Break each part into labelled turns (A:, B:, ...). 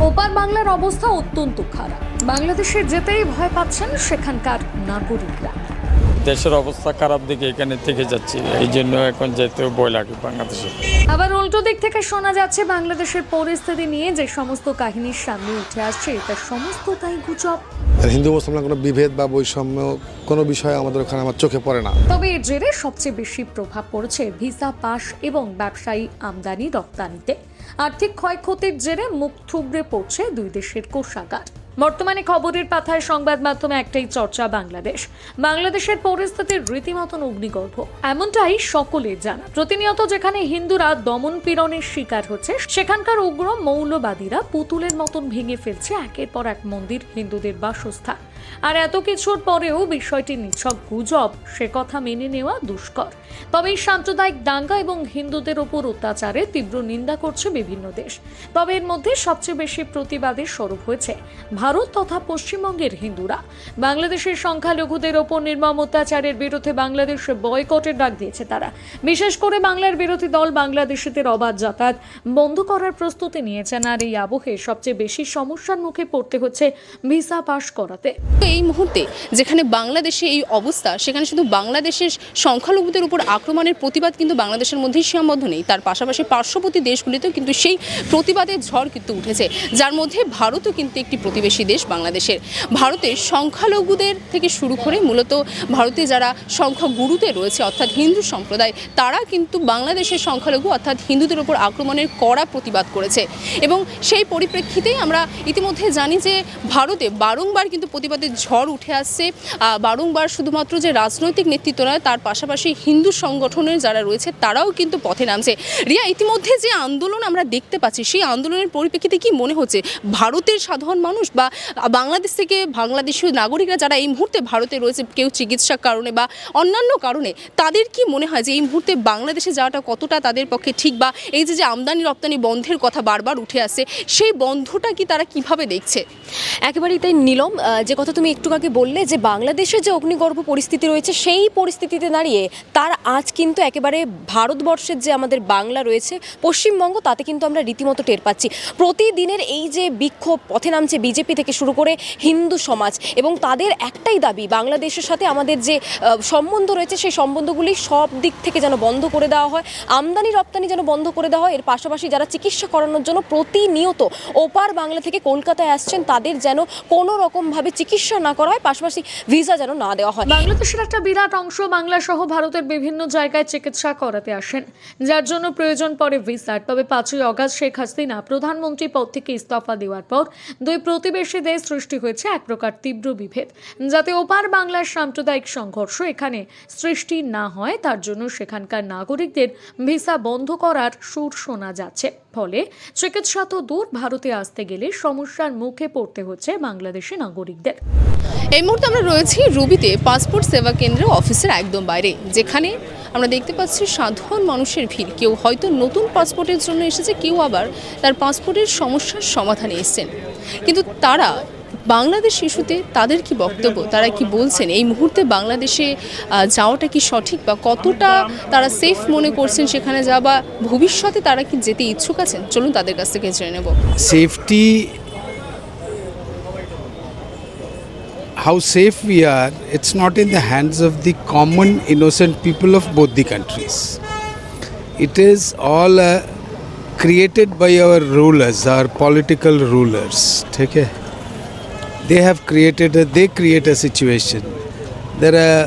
A: ওপার বাংলার অবস্থা অত্যন্ত খারাপ। বাংলাদেশে যেতেই ভয় পাচ্ছেন সেখানকার নাগরিকরা।
B: দেশের অবস্থা খারাপ দিকে এখানে থেকে যাচ্ছি, এই জন্য এখন যেতেও ভয় লাগে বাংলাদেশে।
A: আবার উল্টো দিক থেকে শোনা যাচ্ছে বাংলাদেশের পরিস্থিতি নিয়ে যে সমস্ত কাহিনীর সামনে উঠে আসছে তার সমস্তটাই গুজব।
C: হিন্দু মুসলমান কোনো বিভেদ বা বৈষম্য কোনো বিষয় আমাদের ওখানে আমার চোখে পড়ে না।
A: তবে এর জেরে সবচেয়ে বেশি প্রভাব পড়ছে ভিসা পাস এবং ব্যবসায়ী আমদানি রপ্তানিতে। আর্থিক ক্ষয়ক্ষতির জেরে মুখ থুবড়ে পড়ছে দুই দেশের কোষাগার। বর্তমানে খবরের পাতায় সংবাদ মাধ্যমে একটাই চর্চা, বাংলাদেশের পরিস্থিতির রীতিমতন অগ্নিগর্ভ। এমনটাই সকলের জানা। প্রতিনিয়ত যেখানে হিন্দুরা দমন পীড়নের শিকার হচ্ছে, সেখানকার উগ্র মৌলবাদীরা পুতুলের মতন ভেঙে ফেলছে একের পর এক মন্দির, হিন্দুদের বাসস্থান। আর এত কিছুর পরেও বিষয়টি নিছক গুজব, সে কথা মেনে নেওয়া দুষ্কর। তবে এই সাম্প্রদায়িক দাঙ্গা এবং হিন্দুদের ওপর অত্যাচারে তীব্র নিন্দা করছে বিভিন্ন দেশ। তবে এর মধ্যে সবচেয়ে বেশি প্রতিবাদের স্বরূপ হয়েছে ভারত তথা পশ্চিমবঙ্গের হিন্দুরা। বাংলাদেশের সংখ্যালঘুদের ওপর নির্মম অত্যাচারের বিরুদ্ধে বাংলাদেশে বয়কটের ডাক দিয়েছে তারা। বিশেষ করে বাংলার বিরোধী দল বাংলাদেশিদের অবাধ যাতায়াত বন্ধ করার প্রস্তুতি নিয়েছেন। আর এই আবহে সবচেয়ে বেশি সমস্যার মুখে পড়তে হচ্ছে ভিসা পাস করাতে।
D: এই মুহূর্তে যেখানে বাংলাদেশে এই অবস্থা, সেখানে শুধু বাংলাদেশের সংখ্যালঘুদের উপর আক্রমণের প্রতিবাদ কিন্তু বাংলাদেশের মধ্যেই সীমাবদ্ধ নেই, তার পাশাপাশি পার্শ্ববর্তী দেশগুলিতেও কিন্তু সেই প্রতিবাদের ঝড় কিন্তু উঠেছে, যার মধ্যে ভারতও কিন্তু একটি প্রতিবেশী দেশ বাংলাদেশের। ভারতের সংখ্যালঘুদের থেকে শুরু করে মূলত ভারতে যারা সংখ্যাগুরুতে রয়েছে অর্থাৎ হিন্দু সম্প্রদায়, তারা কিন্তু বাংলাদেশের সংখ্যালঘু অর্থাৎ হিন্দুদের উপর আক্রমণের কড়া প্রতিবাদ করেছে। এবং সেই পরিপ্রেক্ষিতেই আমরা ইতিমধ্যে জানি যে ভারতে বারংবার কিন্তু প্রতিবাদের ঝড় উঠে আসছে। বারংবার শুধুমাত্র যে রাজনৈতিক নেতৃত্ব নয়, তার পাশাপাশি হিন্দু সংগঠনের যারা রয়েছে তারাও কিন্তু পথে নামছে। রিয়া, ইতিমধ্যে যে আন্দোলন আমরা দেখতে পাচ্ছি, সেই আন্দোলনের পরিপ্রেক্ষিতে কি মনে হচ্ছে ভারতের সাধারণ মানুষ বা বাংলাদেশ থেকে বাংলাদেশীয় নাগরিকরা যারা এই মুহূর্তে ভারতে রয়েছে, কেউ চিকিৎসার কারণে বা অন্যান্য কারণে, তাদের কি মনে হয় যে এই মুহূর্তে বাংলাদেশে যাওয়াটা কতটা তাদের পক্ষে ঠিক, বা এই যে আমদানি রপ্তানি বন্ধের কথা বারবার উঠে আসছে, সেই বন্ধটা কি তারা কিভাবে দেখছে?
E: একেবারেই তাই নীলম, যে কথা তুমি একটু আগে বললে যে বাংলাদেশে যে অগ্নিগর্ভ পরিস্থিতি রয়েছে, সেই পরিস্থিতিতে দাঁড়িয়ে তার আজ কিন্তু একেবারে ভারতবর্ষের যে আমাদের বাংলা রয়েছে, পশ্চিমবঙ্গ, তাতে কিন্তু আমরা রীতিমতো টের পাচ্ছি। প্রতিদিনের এই যে বিক্ষোভ, পথে নামছে বিজেপি থেকে শুরু করে হিন্দু সমাজ, এবং তাদের একটাই দাবি বাংলাদেশের সাথে আমাদের যে সম্বন্ধ রয়েছে, সেই সম্বন্ধগুলি সব দিক থেকে যেন বন্ধ করে দেওয়া হয়, আমদানি রপ্তানি যেন বন্ধ করে দেওয়া হয়। এর পাশাপাশি যারা চিকিৎসা করানোর জন্য প্রতিনিয়ত ওপার বাংলা থেকে কলকাতায় আসছেন, তাদের যেন কোনো রকমভাবে চিকিৎসা না করা হয়, পাশাপাশি ভিসা যেন না দেওয়া হয়।
A: বাংলাদেশের একটা বিরাট অংশ বাংলা সহ ভারতের বিভিন্ন জায়গায় চিকিৎসা করাতে আসেন, যার জন্য প্রয়োজন পড়ে ভিসার। তবে 5ই আগস্ট শেখ হাসিনা প্রধানমন্ত্রী পদ থেকে ইস্তফা দেওয়ার পর দুই প্রতিবেশী দেশ সৃষ্টি হয়েছে এক প্রকার তীব্র বিভেদ। যাতে ওপার বাংলার সাম্প্রদায়িক সংঘর্ষ এখানে সৃষ্টি না হয়, তার জন্য সেখানকার নাগরিকদের ভিসা বন্ধ করার সুর শোনা যাচ্ছে। ফলে চিকিৎসা তো দূর, ভারতে আসতে গেলে সমস্যার মুখে পড়তে হচ্ছে বাংলাদেশি নাগরিকদের।
D: এই মুহূর্তে আমরা রয়েছি রুবিতে পাসপোর্ট সেবা কেন্দ্র অফিসের একদম বাইরে, যেখানে আমরা দেখতে পাচ্ছি সাধারণ মানুষের ভিড়। কেউ হয়তো নতুন পাসপোর্টের জন্য এসেছে, কেউ আবার তার পাসপোর্টের সমস্যার সমাধানে এসেছেন। কিন্তু তারা বাংলাদেশ ইস্যুতে তাদের কি বক্তব্য, তারা কি বলছেন, এই মুহূর্তে বাংলাদেশে যাওয়াটা কি সঠিক, বা কতটা তারা সেফ মনে করছেন সেখানে যাওয়া, বা ভবিষ্যতে তারা কি যেতে ইচ্ছুক আছেন, চলুন তাদের কাছ থেকে জেনে নেব।
F: Safety, how safe we are, it's not in the hands of the common innocent people of both the countries. It is all created by our rulers, our political rulers. Okay? They have create a situation. There are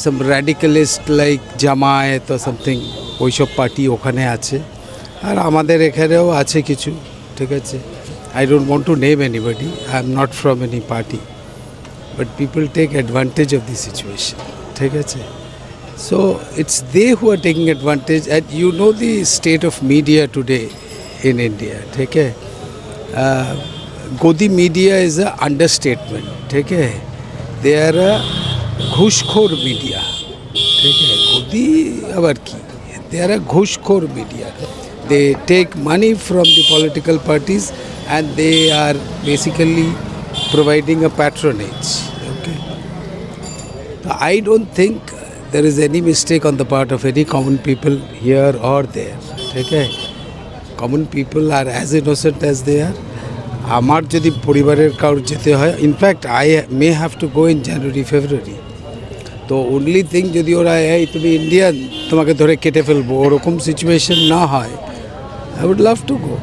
F: some radicalist like Jamaat or something, ওইসব party ওখানে আছে, আর আমাদের এখানেও আছে কিছু, ঠিক আছে? I don't want to name anybody. I am not from any party. But people take advantage of the situation. ঠিক আছে? So it's they who are taking advantage. And you know the state of media today in India. ठीक है? Godi media is an understatement. ठीक है? They are a ঘুষখোর media. ठीक है? Godi আবার কি? They are a ঘুষখোর media. They take money from the political parties and they are basically providing a patronage. Okay? So I don't think there is any mistake on the part of any common people here or there. Okay? Common people are as innocent as they are. আমার যদি পরিবারের কারোর যেতে হয়, in fact I may have to go in January February. তো only thing যদি ওরা এই তুমি ইন্ডিয়ান তোমাকে ধরে কেটে ফেলবো ওরকম সিচুয়েশন না হয়, I would love to go.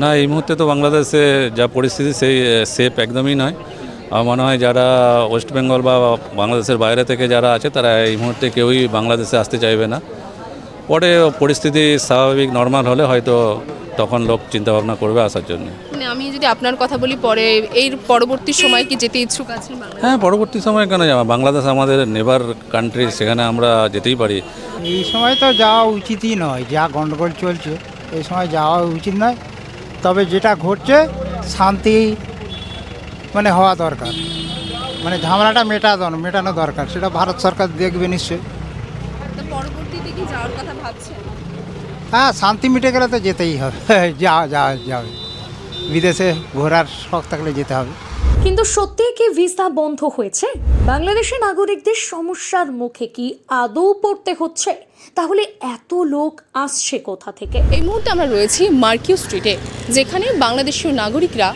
G: না, এই মুহূর্তে তো বাংলাদেশে যা পরিস্থিতি সেই সেফ একদমই নয়। আমার মনে হয় যারা ওয়েস্ট বেঙ্গল বা বাংলাদেশের বাইরে থেকে যারা আছে তারা এই মুহূর্তে কেউই বাংলাদেশে আসতে চাইবে না। পরে পরিস্থিতি স্বাভাবিক নর্মাল হলে হয়তো তখন লোক চিন্তাভাবনা করবে আসার জন্য।
D: মানে আমি যদি আপনার কথা বলি, পরে এই পরবর্তী সময় কি যেতে ইচ্ছুক আছেন বাংলাদেশে?
G: হ্যাঁ, পরবর্তী সময় কেন যাওয়া, বাংলাদেশ আমাদের নেবার কান্ট্রি, সেখানে আমরা যেতেই পারি।
H: এই সময় তো যাওয়া উচিতই নয়, যা গণ্ডগোল চলছে এই সময় যাওয়া উচিত নয়। তবে যেটা ঘটছে শান্তি মানে হওয়া দরকার, মানে ঝামেলাটা মেটানো দরকার, সেটা ভারত সরকার দেখবে নিশ্চয়ই।
D: তো পরবর্তীতে কি যাওয়ার কথা ভাবছেন?
H: হ্যাঁ, শান্তি মিটে গেলে তো যেতেই হবে। যাবে বিদেশে ঘোরার শখ থাকলে যেতে হবে।
A: কিন্তু সত্যিই কি ভিসা বন্ধ হয়েছে? বাংলাদেশের নাগরিকদের সমস্যার মুখে কি আদৌ পড়তে হচ্ছে? তাহলে এত লোক আসছে কোথা থেকে?
D: এই মুহূর্তে আমরা রয়েছি মার্কিউ স্ট্রিটে, যেখানে বাংলাদেশীয় নাগরিকরা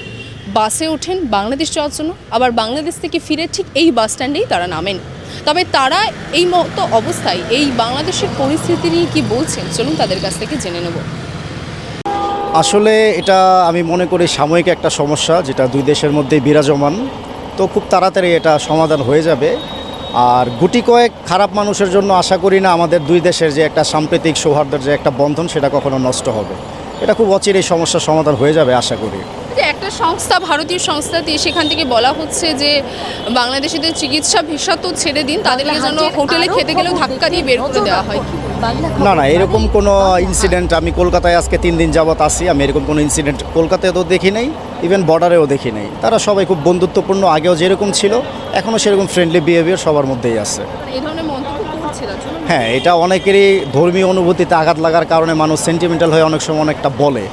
D: বাসে ওঠেন বাংলাদেশ যাওয়ার জন্য, আবার বাংলাদেশ থেকে ফিরে ঠিক এই বাস স্ট্যান্ডেই তারা নামেন। তবে তারা এই মতো অবস্থায় এই বাংলাদেশের পরিস্থিতি নিয়ে কী বলছেন, চলুন তাদের কাছ থেকে জেনে নেব।
I: আসলে এটা আমি মনে করি সাময়িক একটা সমস্যা, যেটা দুই দেশের মধ্যেই বিরাজমান। তো খুব তাড়াতাড়ি এটা সমাধান হয়ে যাবে। আর গুটি কয়েক খারাপ মানুষের জন্য আশা করি না আমাদের দুই দেশের যে একটা সাম্প্রতিক সৌহার্দ্যের যে একটা বন্ধন সেটা কখনো নষ্ট হবে। এটা খুব অচিরেই সমস্যার সমাধান হয়ে যাবে আশা করি।
D: যে একটা সংস্থা, ভারতীয় সংস্থাতে, সেখান থেকে বলা হচ্ছে যে বাংলাদেশিদের চিকিৎসা ভিসা তো ছেড়ে দিন, তাদেরকে যেন হোটেলে খেতে গেলেও ধাক্কা দিয়ে বের করে দেওয়া হয়।
I: না, এরকম কোনো ইনসিডেন্ট আমি কলকাতায় আজকে 3 দিন যাবত আসি, আমি এরকম কোনো ইনসিডেন্ট কলকাতায় তো দেখি নাই, ইভেন বর্ডারেও দেখি নাই। তারা সবাই খুব বন্ধুত্বপূর্ণ, আগেও যেরকম ছিল এখনও সেরকম ফ্রেন্ডলি বিহেভিয়ার সবার মধ্যেই আছে।
D: এই ধরনের মন্তব্য করছে না?
I: হ্যাঁ, এটা অনেকেরই ধর্মীয় অনুভূতিতে আঘাত লাগার কারণে মানুষ সেন্টিমেন্টাল হয়ে অনেক সময় অনেকটা বলে,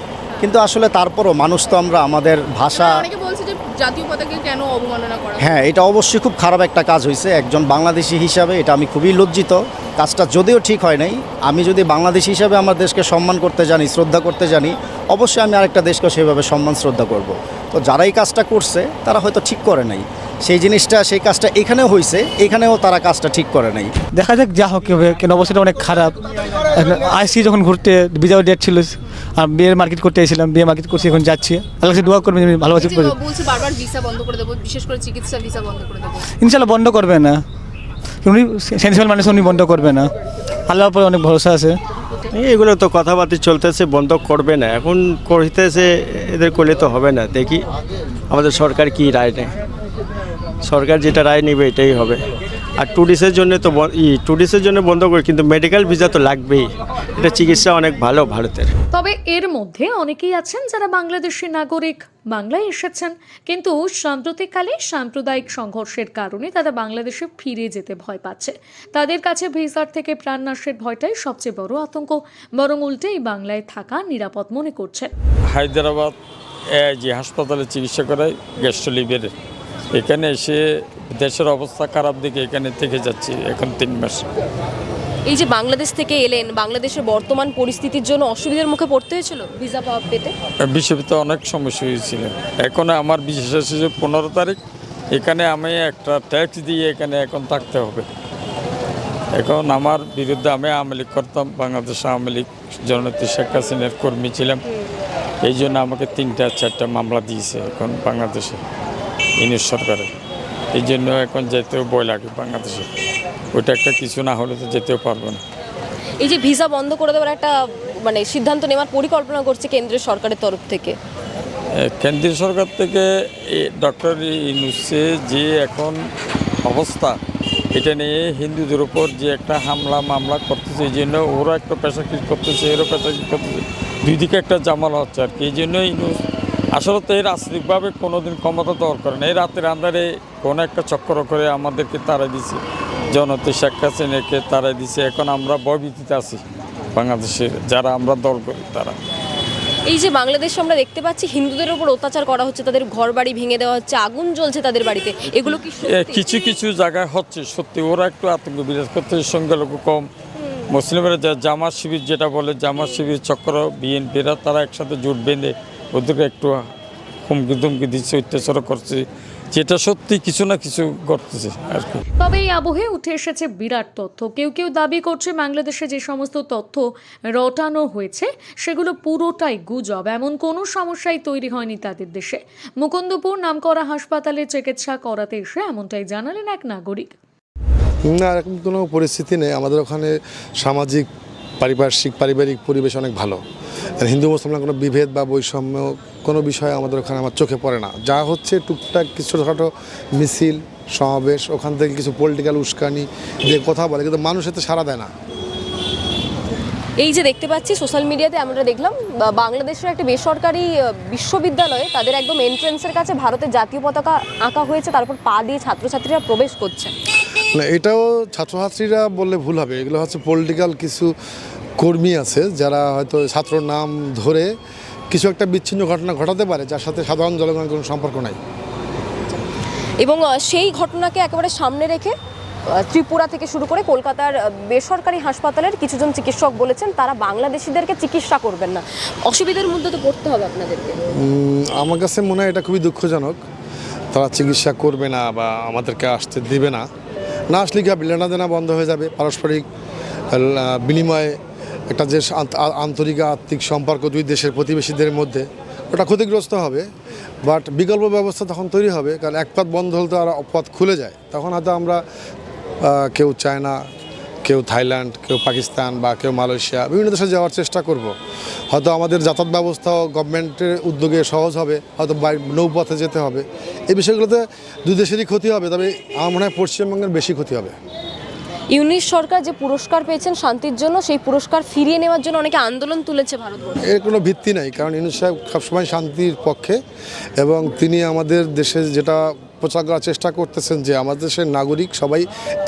I: কিন্তু আসলে তারপরও মানুষ তো আমরা, আমাদের ভাষা।
D: অনেকে বলছে যে জাতীয় পতাকাকে কেন অবমাননা করা?
I: হ্যাঁ, এটা অবশ্যই খুব খারাপ একটা কাজ হয়েছে। একজন বাংলাদেশি হিসাবে এটা আমি খুবই লজ্জিত। কাজটা যদিও ঠিক হয় নাই, আমি যদি বাংলাদেশি হিসাবে আমার দেশকে সম্মান করতে জানি, শ্রদ্ধা করতে জানি, অবশ্যই আমি আরেকটা দেশকে সেভাবে সম্মান শ্রদ্ধা করব। তো যারা এই কাজটা করছে তারা হয়তো ঠিক করে নাই সেই জিনিসটা, সেই কাজটা এখানেও হয়েছে, এখানেও তারা কাজটা ঠিক করে নাই।
J: দেখা যাক যা হোক হবে, কেন অবস্থাটা অনেক খারাপ। আসছি যখন ঘুরতে, বিজাও ডেট ছিল, আর বিয়ের মার্কেট করতে এসেছিলাম, বিয়ে মার্কেট করছি, এখন যাচ্ছি। আল্লাহ কাছে দোয়া করবেন, ভালোবাসি।
D: বলছে বারবার ভিসা বন্ধ করে দেবো, বিশেষ করে চিকিৎসা ভিসা বন্ধ করে দেবো।
J: ইনশাল্লাহ বন্ধ করবে না, উনি সেন্সিবল মানুষ, উনি বন্ধ করবে না। আল্লাহর উপরে অনেক ভরসা আছে।
K: এগুলো তো কথাবার্তা চলতেছে, বন্ধ করবে না, এখন করতেছে, এদের করলে তো হবে না। দেখি আমাদের সরকার কি রায় নেয়, সরকার যেটা রায় নেবে এটাই হবে। আর ট্যুরিস্টের জন্য তো ট্যুরিস্টের জন্য বন্ধ করে, কিন্তু মেডিকেল ভিসা তো লাগবেই, এটা চিকিৎসা অনেক ভালো ভারতের।
A: তবে এর মধ্যে অনেকেই আছেন যারা বাংলাদেশি নাগরিক, বাংলায় এসেছেন, কিন্তু সাম্প্রতিককালে সাম্প্রদায়িক সংঘর্ষের কারণে তারা বাংলাদেশে ফিরে যেতে ভয় পাচ্ছে। তাদের কাছে ভিসার থেকে প্রাণনাশের ভয়টাই সবচেয়ে বড় আতঙ্ক, বরং উল্টেই বাংলায় থাকা নিরাপদ মনে করছেন।
B: হায়দ্রাবাদ যে হাসপাতালে চিকিৎসা করায় গ্যাস্ট্রোলিভের, এখানে এসে দেশের অবস্থা খারাপ দিকে এখানে থেকে যাচ্ছি এখন 3 মাস।
E: এই যে বাংলাদেশ থেকে এলেন, বাংলাদেশের বর্তমান পরিস্থিতির জন্য অসুবিধার মুখে পড়তে হয়েছিল ভিসা পেতে?
B: বিশেষত অনেক সমস্যা হয়েছিল। এখন আমার বিশেষ এসেছে 15 তারিখ, এখানে আমি একটা ট্যাক্স দিয়ে এখানে এখন থাকতে হবে। এখন আমার বিরুদ্ধে, আমি আওয়ামী লীগ করতাম, বাংলাদেশ আওয়ামী লীগ জননেত্রী শেখ হাসিনার কর্মী ছিলাম, এই জন্য আমাকে 3-4টা মামলা দিয়েছে এখন বাংলাদেশে ইউনিট সরকারে। এই জন্য এখন যেতেও ভয় লাগে বাংলাদেশে, ওইটা একটা কিছু না হলে তো যেতেও পারবো না।
E: এই যে ভিসা বন্ধ করে দেওয়ার একটা মানে সিদ্ধান্ত নেওয়ার পরিকল্পনা করছে কেন্দ্রের সরকারের তরফ থেকে,
B: কেন্দ্রীয় সরকার থেকে ডক্টর ইউনূসের যে এখন অবস্থা, এটা নিয়ে হিন্দুদের উপর যে একটা মামলা করতেছে, এই জন্য ওরা একটা পেশাকৃত করতেছে, এরও পেশাকৃত করতেছে, দুই দিকে একটা জামালা হচ্ছে আর কি। এই জন্য ইউনূস আসলে তো এই রাজনৈতিকভাবে কোনোদিন ক্ষমতা দখল করে না, এই রাতের আন্ধারে কোনো একটা চক্র করে আমাদেরকে তাড়াই দিছে, জননেত্রী শেখ হাসিনাকে তাড়াই দিছে। এখন আমরা ভয়ভীতিতে আছি বাংলাদেশের যারা আমরা দল করি তারা।
E: এই যে বাংলাদেশে আমরা দেখতে পাচ্ছি হিন্দুদের উপর অত্যাচার করা হচ্ছে, তাদের ঘর বাড়ি ভেঙে দেওয়া হচ্ছে, আগুন জ্বলছে তাদের বাড়িতে, এগুলো কি সত্যি?
B: কিছু কিছু জায়গায় হচ্ছে সত্যি, ওরা একটু আতঙ্ক বিরাজ করতেছে, সংখ্যালঘু কম, মুসলিমরা জামাত শিবির যেটা বলে, জামাত শিবির চক্র, বিএনপিরা তারা একসাথে জোট বেঁধে ওদেরকে একটু হুমকি ধুমকি দিচ্ছে, অত্যাচার করছে, যেটা সত্যি কিছু না কিছু করতেছে আর কি।
A: তবে এই আবহে উঠে এসেছে বিরাট তথ্য। কেউ কেউ দাবি করছে বাংলাদেশে যে সমস্ত তথ্য রটানো হয়েছে সেগুলো পুরোটাই গুজব। এমন কোনো সমস্যাই তৈরি হয়নি তাদের দেশে। মুকুন্দপুর নামকরা হাসপাতালে চিকিৎসা করাতে এসে এমনটাই জানালেন এক নাগরিক।
C: না, এরকম কোনো পরিস্থিতি নেই। আমাদের ওখানে সামাজিক পারিবারিক পরিবেশ অনেক ভালো। আর হিন্দু মুসলমান কোনো বিভেদ বা বৈষম্য কোনো বিষয় আমাদের ওখানে আমার চোখে পড়ে না। যা হচ্ছে টুকটাক কিছু ছোটোখাটো মিছিল সমাবেশ, ওখান থেকে কিছু পলিটিক্যাল উস্কানি দিয়ে কথা বলে, কিন্তু মানুষ এতে সাড়া দেয় না।
E: এই যে দেখতে পাচ্ছি সোশ্যাল মিডিয়াতে আমরা দেখলাম বাংলাদেশের একটা বেসরকারি বিশ্ববিদ্যালয়ে তাদের একদম এন্ট্রেন্সের কাছে ভারতের জাতীয় পতাকা আঁকা হয়েছে, তারপর পা দিয়ে ছাত্রছাত্রীরা প্রবেশ করছে।
C: না, এটাও ছাত্রছাত্রীরা বললে ভুল হবে। এগুলো হচ্ছে পলিটিক্যাল কিছু কর্মী আছে যারা হয়তো ছাত্রর নাম ধরে কিছু একটা বিচ্ছিন্ন ঘটনা ঘটাতে পারে, যার সাথে সাধারণ জনগণের কোনো সম্পর্ক নাই।
E: এবং সেই ঘটনাকে একেবারে সামনে রেখে ত্রিপুরা থেকে শুরু করে কলকাতার বেসরকারি হাসপাতালের কিছুজন চিকিৎসক বলেছেন তারা বাংলাদেশিদেরকে চিকিৎসা করবেন না। অসুবিধার মধ্যে তো পড়তে হবে আপনাদেরকে।
C: আমার কাছে মনে হয় এটা খুবই দুঃখজনক। তারা চিকিৎসা করবে না বা আমাদেরকে আসতে দেবে না। না আসলে কি লেনা দেনা বন্ধ হয়ে যাবে, পারস্পরিক বিনিময়ে একটা যে আন্তরিক আত্মিক সম্পর্ক দুই দেশের প্রতিবেশীদের মধ্যে, ওটা ক্ষতিগ্রস্ত হবে। বাট বিকল্প ব্যবস্থা তখন তৈরি হবে, কারণ এক পথ বন্ধ হলে তো আর পথ খুলে যায়। তখন হয়তো আমরা কেউ চায়না, কেউ থাইল্যান্ড, কেউ পাকিস্তান বা কেউ মালয়েশিয়া, বিভিন্ন দেশে যাওয়ার চেষ্টা করব। হয়তো আমাদের যাতায়াত ব্যবস্থাও গভর্নমেন্টের উদ্যোগে সহজ হবে, হয়তো নৌপথে যেতে হবে। এই বিষয়গুলোতে দুই দেশেরই ক্ষতি হবে, তবে আমার মনে হয় পশ্চিমবঙ্গের বেশি ক্ষতি হবে।
E: ইউনিশ সরকার যে পুরস্কার পেয়েছেন শান্তির জন্য, সেই পুরস্কার ফিরিয়ে নেওয়ার জন্য অনেকে আন্দোলন তুলেছে ভারতবর্ষে।
C: এর কোনো ভিত্তি নাই, কারণ ইউনুস সাহেব সবসময় শান্তির পক্ষে এবং তিনি আমাদের দেশে যেটা প্রচার করার চেষ্টা করতেছেন যে আমাদের দেশের নাগরিক সবাই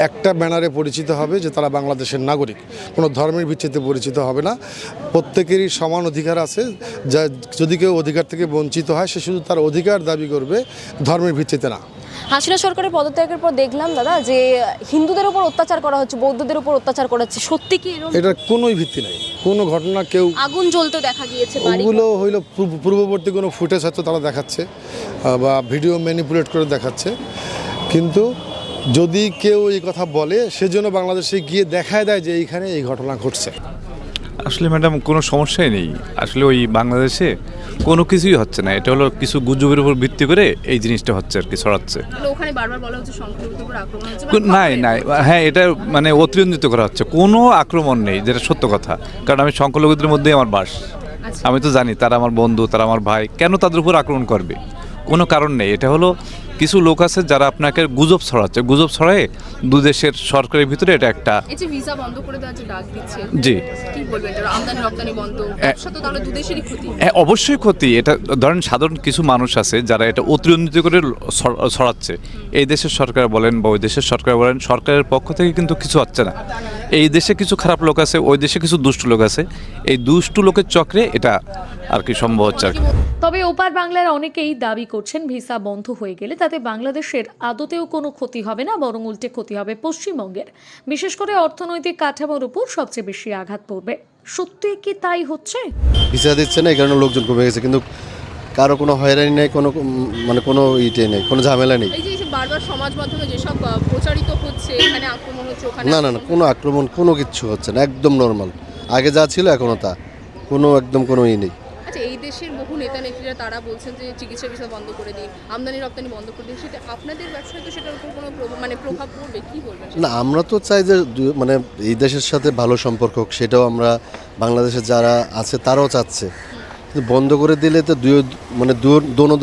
C: একটা ব্যানারে পরিচিত হবে যে তারা বাংলাদেশের নাগরিক, কোনো ধর্মের ভিত্তিতে পরিচিত হবে না। প্রত্যেকেরই সমান অধিকার আছে, যা যদি কেউ অধিকার থেকে বঞ্চিত হয় সে শুধু তার অধিকার দাবি করবে, ধর্মের ভিত্তিতে না।
E: হাসিনা সরকারের পদত্যাগের পর দেখলাম দাদা যে হিন্দুদের উপর অত্যাচার করা হচ্ছে, বৌদ্ধদের উপর অত্যাচার করা হচ্ছে, সত্যি কি এরকম?
C: এটার কোনোই ভিত্তি নাই, কোনো ঘটনা কেউ
E: আগুন জ্বলতে দেখা গিয়েছে।
C: ওগুলো হইল পূর্ববর্তী কোনো ফুটেজ হয়তো তারা দেখাচ্ছে বা ভিডিও ম্যানিপুলেট করে দেখাচ্ছে, কিন্তু যদি কেউ এই কথা বলে সেজন্য বাংলাদেশে গিয়ে দেখায় দেয় যে এইখানে এই ঘটনা ঘটছে।
L: আসলে ম্যাডাম কোনো সমস্যাই নেই। আসলে ওই বাংলাদেশে কোনো কিছুই হচ্ছে না, এটা হলো কিছু গুজবের উপর ভিত্তি করে এই জিনিসটা হচ্ছে আর কি, ছড়াচ্ছে।
D: ওখানে বারবার বলা হচ্ছে সংখ্যালঘুদের উপর আক্রমণ হচ্ছে।
L: নাই নাই, হ্যাঁ এটা মানে অতিরঞ্জিত করা হচ্ছে, কোনো আক্রমণ নেই, যেটা সত্য কথা। কারণ আমি সংখ্যালঘুদের মধ্যেই আমার বাস, আমি তো জানি তারা আমার বন্ধু, তারা আমার ভাই, কেন তাদের উপর আক্রমণ করবে? কোনো কারণ নেই। এটা হলো কিছু লোক আছে যারা আপনাকে গুজব ছড়াচ্ছে, গুজব ছড়ায় দু দেশের সরকারের ভিতরে এটা একটা।
D: এই যে ভিসা বন্ধ করে দেওয়ার যে ডাক দিচ্ছে,
L: জি
D: কি বলবেন? এটা আমদানি রপ্তানি বন্ধ, ব্যবসা তো তাহলে দু দেশেরই ক্ষতি।
L: হ্যাঁ অবশ্যই ক্ষতি। এটা ধরেন সাধারণ কিছু মানুষ আছে যারা এটা অতিরঞ্জিত করে ছড়াচ্ছে। এই দেশের সরকার বলেন বা ওই দেশের সরকার বলেন, সরকারের পক্ষ থেকে কিন্তু কিছু হচ্ছে না। এই দেশে কিছু খারাপ লোক আছে, ওই দেশে কিছু দুষ্ট লোক আছে, এই দুষ্টু লোকের চক্রে এটা আর কি সম্ভব হচ্ছে আর কি।
A: তবে ওপার বাংলার অনেকেই দাবি করছেন ভিসা বন্ধ হয়ে গেলে তাতে বাংলাদেশের আদতেও কোনো ক্ষতি হবে না, বরং উল্টে ক্ষতি হবে পশ্চিমবঙ্গের। বিশেষ করে অর্থনৈতিক কাঠামোর উপর সবচেয়ে বেশি আঘাত পড়বে। সত্যি কি তাই হচ্ছে?
M: ভিসা দিচ্ছে না, এই কারণে লোকজন কমে গেছে, কিন্তু কারো কোনো হয়রানি নেই, কোনো মানে কোনো ইটে নেই, কোনো ঝামেলা নেই।
D: এই যে বারবার সমাজ মাধ্যমে যেসব প্রচারিত হচ্ছে, এখানে আক্রমণ হচ্ছে, ওখানে
M: না না না, কোনো আক্রমণ কোনো কিচ্ছু হচ্ছে না, একদম নর্মাল। আগে যা ছিল এখনও তা, কোনো একদম কোনো ই নেই।
D: আচ্ছা, এই দেশের বহু নেতা নেত্রীরা তারা বলছেন যে চিকিৎসা ভিসা বন্ধ করে দিন, আমদানি রপ্তানি বন্ধ করে দিন, সেটা আপনাদের ব্যবসায় তো সেটার উপর কোনো প্রভাব পড়বে, কি বলবেন?
M: না, আমরা তো চাই যে মানে এই দেশের সাথে ভালো সম্পর্ক হোক, সেটাও আমরা বাংলাদেশের যারা আছে তারাও চাচ্ছে, কিন্তু বন্ধ করে দিলে তো মানে দোনো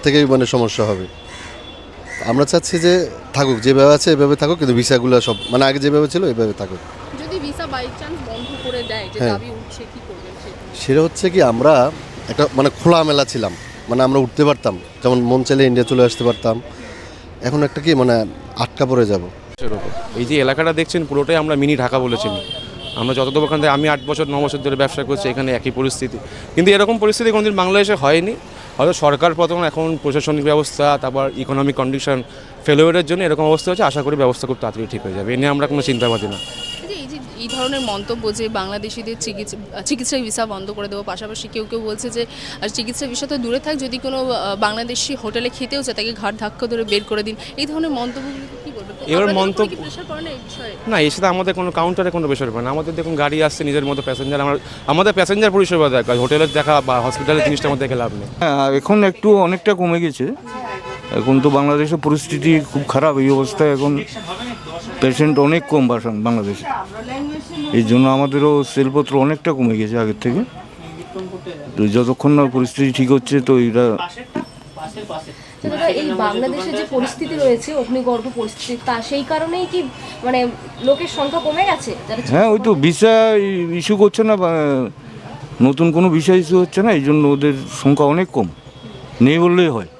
M: থেকেই মানে সমস্যা হবে। আমরা চাচ্ছি যে থাকুক, যেভাবে আছে এভাবে থাকুক, কিন্তু ভিসাগুলো সব মানে আগে যেভাবে ছিল এভাবে থাকুক।
D: যদি ভিসা বাই চান্স বন্ধ করে দেয়, যে দাবি উঠছে, কি করবেন?
M: সেটা হচ্ছে কি, আমরা একটা মানে খোলামেলা ছিলাম, মানে আমরা উঠতে পারতাম, যেমন মন চাইলে ইন্ডিয়া চলে আসতে পারতাম। এখন একটা কি মানে আটকা পড়ে যাব।
N: এই যে এলাকাটা দেখছেন পুরোটাই আমরা মিনি ঢাকা বলেছি। আমরা যতদূর ওখান থেকে, আমি 8 বছর 9 বছর ধরে ব্যবসা করছি, এখানে একই পরিস্থিতি, কিন্তু এরকম পরিস্থিতি কোনোদিন বাংলাদেশে হয়নি। হয়তো সরকার প্রথম, এখন প্রশাসনিক ব্যবস্থা, তারপর ইকোনমিক কন্ডিশন ফেলোয়ারের জন্য এরকম অবস্থা হচ্ছে। আশা করি ব্যবস্থা খুব তাড়াতাড়ি ঠিক হয়ে যাবে, এ নিয়ে আমরা কোনো চিন্তাবাদী না।
D: এই এই ধরনের মন্তব্য যে বাংলাদেশিদের চিকিৎসা ভিসা বন্ধ করে দেবো, পাশাপাশি কেউ কেউ বলছে যে চিকিৎসা ভিসা তো দূরে থাক, যদি কোনো বাংলাদেশি হোটেলে খেতেও যায় তাকে ঘাট ধাক্কা ধরে বের করে দিন, এই ধরনের মন্তব্যগুলো কী বলবেন?
N: এবার মন্তব্য
D: প্রেশার পড়ে না এই বিষয়ে?
N: না, এর সাথে আমাদের কোনো কাউন্টারে কোনো বিষয় পড়ে না। আমাদের দেখুন গাড়ি আসছে, নিজের মতো প্যাসেঞ্জার, আমাদের প্যাসেঞ্জার পরিষেবা দেখা, হোটেলের দেখা বা হসপিটালের জিনিসটা আমাদের দেখে লাভ নেই।
O: হ্যাঁ, এখন একটু অনেকটা কমে গেছে। এখন তো বাংলাদেশের পরিস্থিতি খুব খারাপ, এই অবস্থায় এখন পেশেন্ট অনেক কম বাংলাদেশে, এই জন্য আমাদেরও সেলপত্র অনেকটা কমে গেছে আগের থেকে। তো যতক্ষণ না পরিস্থিতি ঠিক হচ্ছে তো এটা
E: এই বাংলাদেশে যে পরিস্থিতি রয়েছে, অগ্নিগর্ভ পরিস্থিতি, তা সেই কারণেই কি মানে লোকের সংখ্যা কমে গেছে?
O: হ্যাঁ, ওই তো ভিসা ইস্যু করছে না, বা নতুন কোনো ভিসা ইস্যু হচ্ছে না, এই জন্য ওদের সংখ্যা অনেক কম, নেই বললেই হয়।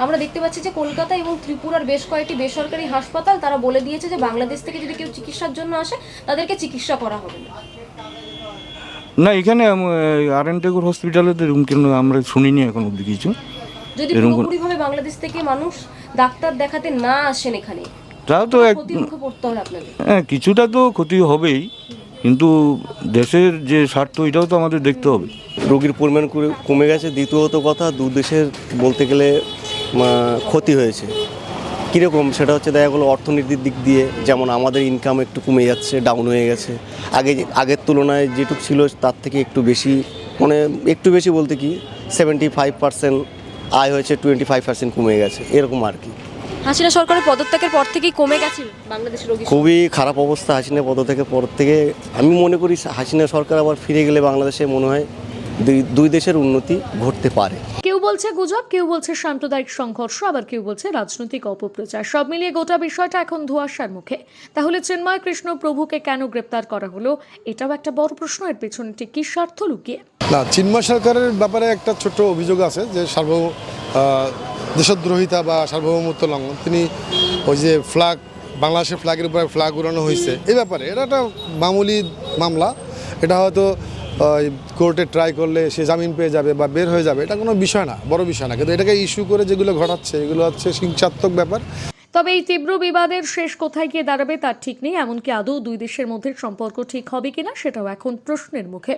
E: আমরা দেখতে পাচ্ছি যে কলকাতা এবং ত্রিপুরার বেশ কয়েকটি বেসরকারি হাসপাতাল তারা বলে দিয়েছে যে বাংলাদেশ থেকে যদি কেউ চিকিৎসার জন্য আসে তাদেরকে চিকিৎসা করা হবে না।
O: না, এখানে আর.এন. টেগোর হসপিটালে তো এরকম কেন আমরা শুনিনি এখন অবধি কিছু।
E: যদি পুরোপুরিভাবে বাংলাদেশ থেকে মানুষ ডাক্তার দেখাতে না আসেন এখানে,
O: তাও তো
E: ক্ষতির পড়তে হবে আপনাদের।
O: হ্যাঁ, কিছুটা তো ক্ষতি হবেই, কিন্তু দেশের যে স্বার্থ এটাও তো আমাদের দেখতে হবে।
P: রোগীর পরিমাণ কমে গেছে, দ্বিতীয়ত কথা দু দেশের বলতে গেলে ক্ষতি হয়েছে। কীরকম সেটা হচ্ছে দেখা গেলো অর্থনীতির দিক দিয়ে, যেমন আমাদের ইনকাম একটু কমে যাচ্ছে, ডাউন হয়ে গেছে। আগের তুলনায় যেটুকু ছিল তার থেকে একটু বেশি, মানে একটু বেশি বলতে কি 75% আয় হয়েছে, 25% কমে গেছে, এরকম আর কি।
E: হাসিনা সরকারের পদত্যাগের পর থেকেই কমে গেছে বাংলাদেশের রোগী।
P: খুবই খারাপ অবস্থা হাসিনা পদত্যাগের পর থেকে। আমি মনে করি হাসিনা সরকার আবার ফিরে গেলে বাংলাদেশে মনে হয় দুই দেশের উন্নতি ঘটতে পারে।
A: কেউ বলছে গুজব, কেউ বলছে সাম্প্রদায়িক সংঘর্ষ, আবার কেউ বলছে রাজনৈতিক অপপ্রচার। সব মিলিয়ে গোটা বিষয়টা এখন ধোঁয়াশার মুখে। তাহলে চিন্ময় কৃষ্ণ প্রভুকে কেন গ্রেপ্তার করা হলো, এটাও একটা বড় প্রশ্ন। এর পেছনে ঠিক কি স্বার্থ লুকিয়ে?
C: না, চিন্ময় সরকারের ব্যাপারে একটা ছোট অভিযোগ আছে যে দেশদ্রোহিতা বা সার্বভৌমত্ব লঙ্ঘন। তিনি ওই যে ফ্ল্যাগ, বাংলাদেশের ফ্ল্যাগের উপরে ফ্ল্যাগ উড়ানো হয়েছে, এই ব্যাপারে এটা একটা মামুলি মামলা। এটা হয়তো কোর্টে ট্রাই করলে সে জামিন পেয়ে যাবে বা বের হয়ে যাবে, এটা কোনো বিষয় না, বড় বিষয় না। কিন্তু এটাকে ইস্যু করে যেগুলো ঘটাচ্ছে এগুলো হচ্ছে হিংসাত্মক ব্যাপার।
A: তবে এই তীব্র বিবাদের শেষ কোথায় গিয়ে দাঁড়াবে তার ঠিক নেই। এমনকি আদৌ দুই দেশের মধ্যে সম্পর্ক ঠিক হবে কিনা সেটাও এখন প্রশ্নের মুখে।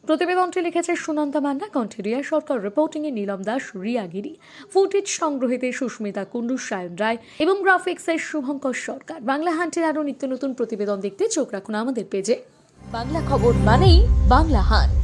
A: প্রতিবেদনটি লিখেছে সুনন্দা মান্না, কণ্ঠে রিয়া সরকার, রিপোর্টিংয়ে নীলম দাস, রিয়া গিরি, ফুটেজ সংগ্রহীতে সুস্মিতা কুণ্ডু, সায়ন রায় এবং গ্রাফিক্সের শুভঙ্কর সরকার। বাংলা হান্টের আরও নিত্য নতুন প্রতিবেদন দেখতে চোখ রাখুন আমাদের পেজে।
E: বাংলা খবর মানেই বাংলা হান্ট।